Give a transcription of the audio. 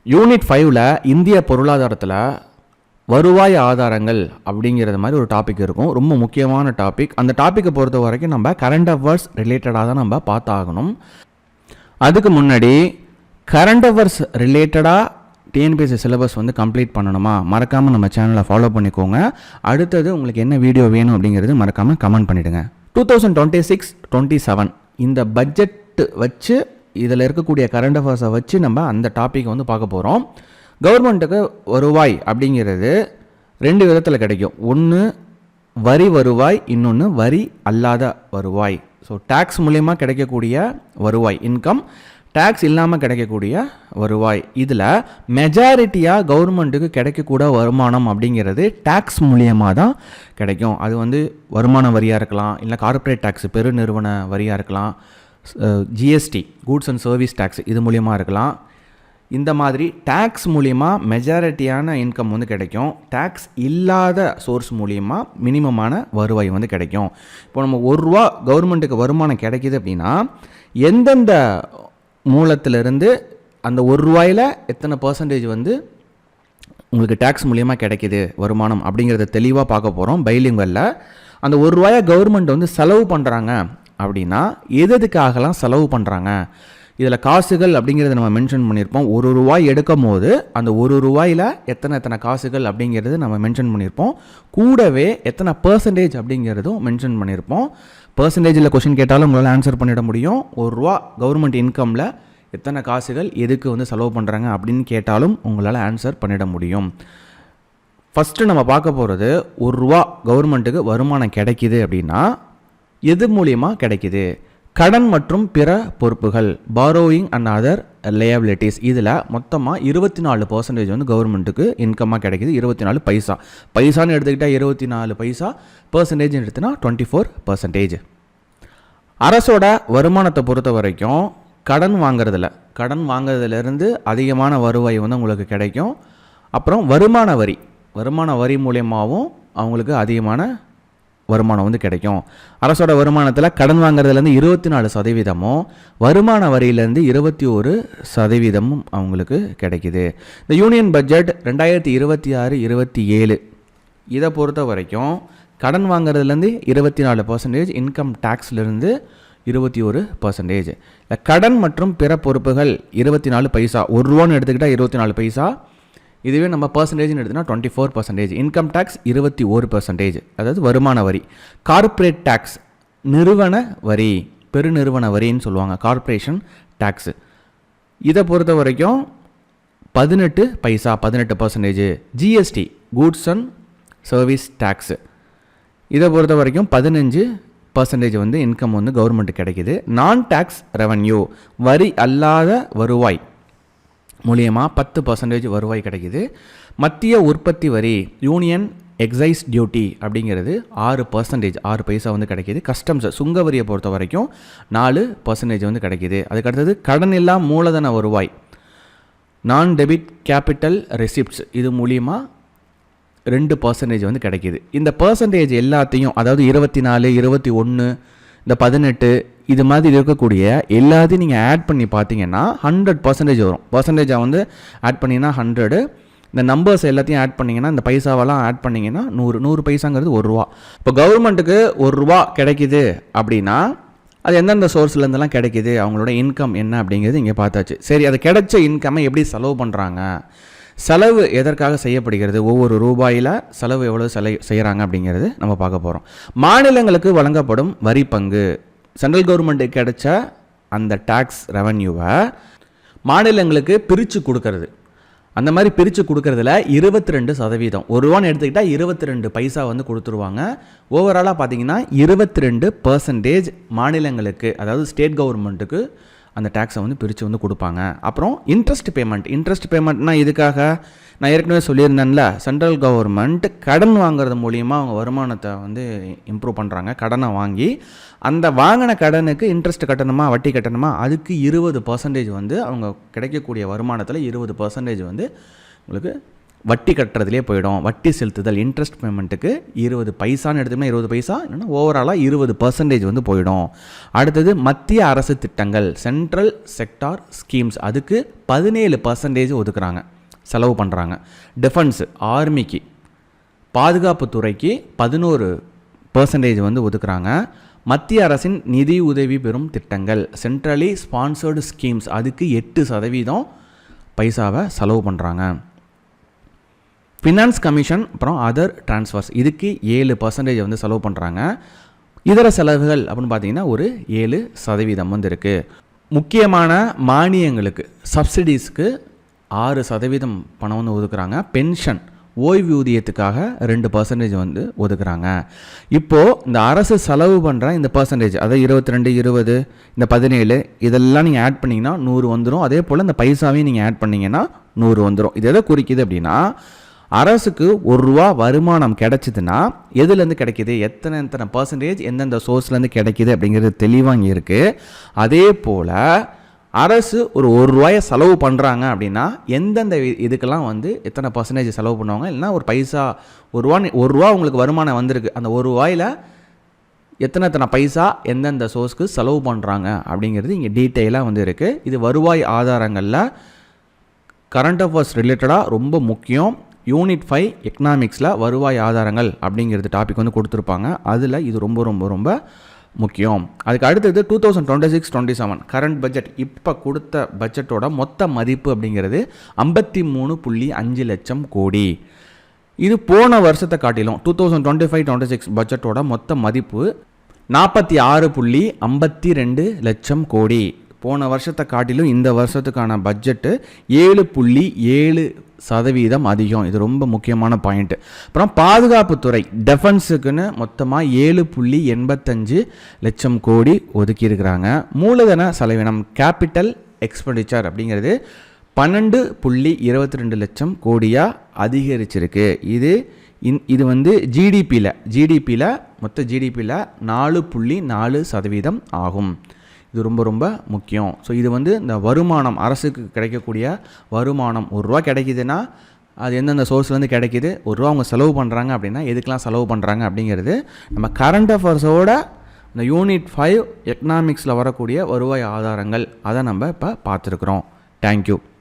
Unit 5ல் இந்திய பொருளாதாரத்தில் வருவாய் ஆதாரங்கள் அப்படிங்கிறது மாதிரி ஒரு டாபிக் இருக்கும். ரொம்ப முக்கியமான டாபிக். அந்த டாப்பிக்கை பொறுத்த வரைக்கும் நம்ம கரண்ட் அஃபேர்ஸ் ரிலேட்டடாக தான் நம்ம பார்த்தாகணும். அதுக்கு முன்னாடி கரண்ட் அஃபேர்ஸ் ரிலேட்டடாக டிஎன்பிஎஸ்சி சிலபஸ் வந்து கம்ப்ளீட் பண்ணணுமா, மறக்காமல் நம்ம சேனலை ஃபாலோ பண்ணிக்கோங்க. அடுத்தது உங்களுக்கு என்ன வீடியோ வேணும் அப்படிங்கிறது மறக்காமல் கமெண்ட் பண்ணிவிடுங்க. 2026-27 இந்த பட்ஜெட் வச்சு இதில் இருக்கக்கூடிய கரண்ட் அஃபேர்ஸை வச்சு நம்ம அந்த டாப்பிக்கை வந்து பார்க்க போகிறோம். கவர்மெண்ட்டுக்கு வருவாய் அப்படிங்கிறது 2 விதத்தில் கிடைக்கும். ஒன்று வரி வருவாய், இன்னொன்று வரி அல்லாத வருவாய். ஸோ டேக்ஸ் மூலயமா கிடைக்கக்கூடிய வருவாய் இன்கம், டேக்ஸ் இல்லாமல் கிடைக்கக்கூடிய வருவாய். இதில் மெஜாரிட்டியாக கவர்மெண்ட்டுக்கு கிடைக்கக்கூட வருமானம் அப்படிங்கிறது டேக்ஸ் மூலியமாக தான் கிடைக்கும். அது வந்து வருமான வரியாக இருக்கலாம், இல்லை கார்ப்பரேட் டேக்ஸ் பெருநிறுவன வரியாக இருக்கலாம், GST goods and service tax இது மூலியமாக இருக்கலாம். இந்த மாதிரி டேக்ஸ் மூலிமா மெஜாரிட்டியான இன்கம் வந்து கிடைக்கும். டேக்ஸ் இல்லாத சோர்ஸ் மூலிமா மினிமமான வருவாய் வந்து கிடைக்கும். இப்போ நம்ம ₹1 கவர்மெண்ட்டுக்கு வருமானம் கிடைக்கிது அப்படின்னா எந்தெந்த மூலத்திலிருந்து அந்த ₹1 எத்தனை பர்சன்டேஜ் வந்து உங்களுக்கு டேக்ஸ் மூலியமாக கிடைக்கிது வருமானம் அப்படிங்கிறத தெளிவாக பார்க்க போகிறோம். பைலிங்குவலில் அந்த ₹1 கவர்மெண்ட் வந்து செலவு பண்ணுறாங்க அப்படின்னா எதுக்காகலாம் செலவு பண்ணுறாங்க, இதில் காசுகள் அப்படிங்கிறத நம்ம மென்ஷன் பண்ணியிருப்போம். ₹1 எடுக்கும் போது அந்த ₹1 எத்தனை காசுகள் அப்படிங்கிறது நம்ம மென்ஷன் பண்ணியிருப்போம். கூடவே எத்தனை பர்சன்டேஜ் அப்படிங்கிறதும் மென்ஷன் பண்ணியிருப்போம். பர்சன்டேஜில் கொஷின் கேட்டாலும் உங்களால் ஆன்சர் பண்ணிட முடியும். ₹1 கவர்மெண்ட் இன்கமில் எத்தனை காசுகள் எதுக்கு வந்து செலவு பண்ணுறாங்க அப்படின்னு கேட்டாலும் உங்களால் ஆன்சர் பண்ணிட முடியும். ஃபஸ்ட்டு நம்ம பார்க்க போகிறது ₹1 கவர்மெண்ட்டுக்கு வருமானம் கிடைக்கிது அப்படின்னா எது மூலியமாக கிடைக்கிது? கடன் மற்றும் பிற பொறுப்புகள், பாரோயிங் அண்ட் அதர் லையபிலிட்டிஸ். இதில் மொத்தமாக 24% வந்து கவர்மெண்ட்டுக்கு இன்கமாக கிடைக்கிது. 24 பைசா. பைசான்னு எடுத்துக்கிட்டால் 24 பைசா, பர்சன்டேஜ் எடுத்துனா 24%. அரசோட வருமானத்தை பொறுத்த வரைக்கும் கடன் வாங்குறதுலேருந்து அதிகமான வருவாய் வந்து உங்களுக்கு கிடைக்கும். அப்புறம் வருமான வரி மூலியமாகவும் அவங்களுக்கு அதிகமான வருமானம் வந்து கிடைக்கும். அரசோட வருமானத்தில் கடன் வாங்குறதுலேருந்து 24%, வருமான வரியிலேருந்து 21% அவங்களுக்கு கிடைக்கிது. இந்த யூனியன் பட்ஜெட் 2026-27 இதை பொறுத்த வரைக்கும் கடன் வாங்குறதுலேருந்து 24%, இன்கம் டேக்ஸ்லேருந்து 21%. கடன் மற்றும் பிற பொறுப்புகள் 24 பைசா, ₹1 எடுத்துக்கிட்டால் 24 பைசா. இதுவே நம்ம பர்சன்டேஜ்னு எடுத்துனா 24%. இன்கம் டேக்ஸ் 21%, அதாவது வருமான வரி. கார்ப்பரேட் டேக்ஸ் நிறுவன வரி, பெருநிறுவன வரின்னு சொல்லுவாங்க, கார்ப்பரேஷன் டேக்ஸு. இதை பொறுத்த வரைக்கும் 18 பைசா, 18%. GST goods and service tax, இதை பொறுத்த வரைக்கும் 15% வந்து இன்கம் வந்து கவர்மெண்ட்டு கிடைக்கிது. நான் டேக்ஸ் ரெவன்யூ, வரி அல்லாத வருவாய் மூலியமாக 10% வருவாய் கிடைக்கிது. மத்திய உற்பத்தி வரி, யூனியன் எக்ஸைஸ் டியூட்டி அப்படிங்கிறது 6%, 6 பைசா வந்து கிடைக்கிது. கஸ்டம்ஸ் சுங்க வரியை பொறுத்த வரைக்கும் 4% வந்து கிடைக்கிது. அதுக்கடுத்தது கடன் இல்லா மூலதன வருவாய், நான் டெபிட் கேபிட்டல் ரெசிப்ட்ஸ், இது மூலியமாக 2% வந்து கிடைக்கிது. இந்த பர்சன்டேஜ் எல்லாத்தையும், அதாவது 24, 21, இந்த 18 இது மாதிரி இருக்கக்கூடிய எல்லாத்தையும் நீங்கள் ஆட் பண்ணி பார்த்தீங்கன்னா 100% வரும். பர்சன்டேஜாக வந்து ஆட் பண்ணிங்கன்னா 100. இந்த நம்பர்ஸ் எல்லாத்தையும் ஆட் பண்ணிங்கன்னா, இந்த பைசாவெல்லாம் ஆட் பண்ணிங்கன்னா 100 பைசாங்கிறது ₹1. இப்போ கவர்மெண்ட்டுக்கு ₹1 கிடைக்கிது அப்படின்னா அது எந்தெந்த சோர்ஸ்லேருந்துலாம் கிடைக்கிது, அவங்களோட இன்கம் என்ன அப்படிங்கிறது இங்கே பார்த்தாச்சு. சரி, அது கிடைச்ச இன்கம்மை எப்படி செலவு பண்ணுறாங்க, செலவு எதற்காக செய்யப்படுகிறது, ஒவ்வொரு ரூபாயில் செலவு எவ்வளோ செய்கிறாங்க அப்படிங்கிறது நம்ம பார்க்க போகிறோம். மாநிலங்களுக்கு வழங்கப்படும் வரி பங்கு, சென்ட்ரல் கவர்மெண்ட்டுக்கு கிடைச்ச அந்த டேக்ஸ் ரெவன்யூவை மாநிலங்களுக்கு பிரித்து கொடுக்கறது. அந்த மாதிரி பிரித்து கொடுக்கறதுல 22%, ₹1 எடுத்துக்கிட்டால் 22 பைசா வந்து கொடுத்துருவாங்க. ஓவராலாக பார்த்தீங்கன்னா 22% மாநிலங்களுக்கு, அதாவது ஸ்டேட் கவர்மெண்ட்டுக்கு அந்த டேக்ஸை வந்து பிரித்து வந்து கொடுப்பாங்க. அப்புறம் இன்ட்ரெஸ்ட் பேமெண்ட்னா இதுக்காக நான் ஏற்கனவே சொல்லியிருந்தேன்ல, சென்ட்ரல் கவர்மெண்ட் கடன் வாங்குறது மூலிமா அவங்க வருமானத்தை வந்து இம்ப்ரூவ் பண்ணுறாங்க. கடனை வாங்கி அந்த வாங்கின கடனுக்கு இன்ட்ரெஸ்ட் கட்டணுமா, வட்டி கட்டணுமா, அதுக்கு 20% வந்து அவங்க கிடைக்கக்கூடிய வருமானத்தில் 20% வந்து உங்களுக்கு வட்டி கட்டுறதுலே போயிடும். வட்டி செலுத்துதல் இன்ட்ரெஸ்ட் பேமெண்ட்டுக்கு 20 பைசான்னு எடுத்தோம்னா 20 பைசா, இல்லைன்னா ஓவராலாக 20% வந்து போயிடும். அடுத்தது மத்திய அரசு திட்டங்கள், சென்ட்ரல் செக்டார் ஸ்கீம்ஸ், அதுக்கு 17% ஒதுக்குறாங்க, செலவு பண்ணுறாங்க. டிஃபென்ஸு, ஆர்மிக்கு, பாதுகாப்புத்துறைக்கு 11% வந்து ஒதுக்குறாங்க. மத்திய அரசின் நிதி உதவி பெறும் திட்டங்கள், சென்ட்ரலி ஸ்பான்சர்டு ஸ்கீம்ஸ், அதுக்கு 8% பைசாவை செலவு பண்ணுறாங்க. ஃபினான்ஸ் கமிஷன் அப்புறம் அதர் டிரான்ஸ்ஃபர்ஸ், இதுக்கு 7% வந்து செலவு பண்ணுறாங்க. இதர செலவுகள் அப்படின்னு பார்த்தீங்கன்னா ஒரு 7% வந்து இருக்குது. முக்கியமான மானியங்களுக்கு, சப்சிடிஸ்க்கு 6% பணம் வந்து ஒதுக்குறாங்க. பென்ஷன், ஓய்வூதியத்துக்காக 2% வந்து ஒதுக்குறாங்க. இப்போது இந்த அரசு செலவு பண்ணுற இந்த பர்சன்டேஜ், அதாவது 22, 20, இந்த 17, இதெல்லாம் நீங்கள் ஆட் பண்ணிங்கன்னா 100 வந்துடும். அதே போல் இந்த பைசாவையும் நீங்கள் ஆட் பண்ணிங்கன்னா 100 வந்துடும். இது எதை குறிக்குது அப்படின்னா, அரசுக்கு ₹1 வருமானம் கிடைச்சிதுன்னா எதுலேருந்து கிடைக்கிது, எத்தனை பர்சன்டேஜ் எந்தெந்த சோர்ஸ்லேருந்து கிடைக்கிது அப்படிங்கிறது தெளிவாக இங்கே இருக்குது. அதே போல் அரசு ஒரு ₹1 செலவு பண்ணுறாங்க அப்படின்னா எந்தெந்த இதுக்கெல்லாம் வந்து எத்தனை பர்சன்டேஜ் செலவு பண்ணுவாங்க, இல்லைனா ஒரு பைசா ₹1 உங்களுக்கு வருமானம் வந்திருக்கு, அந்த ₹1 எத்தனை பைசா எந்தெந்த சோர்ஸ்க்கு செலவு பண்ணுறாங்க அப்படிங்கிறது இங்கே டீட்டெயிலாக வந்து இருக்குது. இது வருவாய் ஆதாரங்களில் கரண்ட் அஃபேர்ஸ் ரிலேட்டடாக ரொம்ப முக்கியம். யூனிட் 5 எக்கனாமிக்ஸில் வருவாய் ஆதாரங்கள் அப்படிங்கிறது டாபிக் வந்து கொடுத்துருப்பாங்க. அதில் இது ரொம்ப ரொம்ப ரொம்ப முக்கியம். அதுக்கு அடுத்தது 2026-27 கரண்ட் பட்ஜெட், இப்போ கொடுத்த பட்ஜெட்டோட மொத்த மதிப்பு அப்படிங்கிறது 53.5 லட்சம் கோடி. இது போன வருஷத்தை காட்டிலும் 2025-26 பட்ஜெட்டோட மொத்த மதிப்பு 46.52 லட்சம் கோடி. போன வருஷத்தை காட்டிலும் இந்த வருஷத்துக்கான பட்ஜெட்டு 7.7% அதிகம். இது ரொம்ப முக்கியமான பாயிண்ட். அப்புறம் பாதுகாப்புத்துறை, டெஃபென்ஸுக்குன்னு மொத்தமாக 7.85 லட்சம் கோடி ஒதுக்கியிருக்கிறாங்க. மூலதன செலவினம், கேபிட்டல் எக்ஸ்பெண்டிச்சர் அப்படிங்கிறது 12.22 லட்சம் கோடியாக அதிகரிச்சிருக்கு. இது வந்து ஜிடிபியில் மொத்த ஜிடிபியில் 4.4% ஆகும். இது ரொம்ப ரொம்ப முக்கியம். ஸோ இது வந்து இந்த வருமானம், அரசுக்கு கிடைக்கக்கூடிய வருமானம் ₹1 கிடைக்குதுன்னா அது எந்தெந்த சோர்ஸ்லேருந்து கிடைக்கிது, ₹1 அவங்க செலவு பண்ணுறாங்க அப்படின்னா எதுக்கெலாம் செலவு பண்ணுறாங்க அப்படிங்கிறது நம்ம கரண்ட் அஃபேர்ஸோட இந்த யூனிட் 5 எக்கனாமிக்ஸில் வரக்கூடிய வருவாய் ஆதாரங்கள், அதை நம்ம இப்போ பார்த்துருக்குறோம். தேங்க்யூ.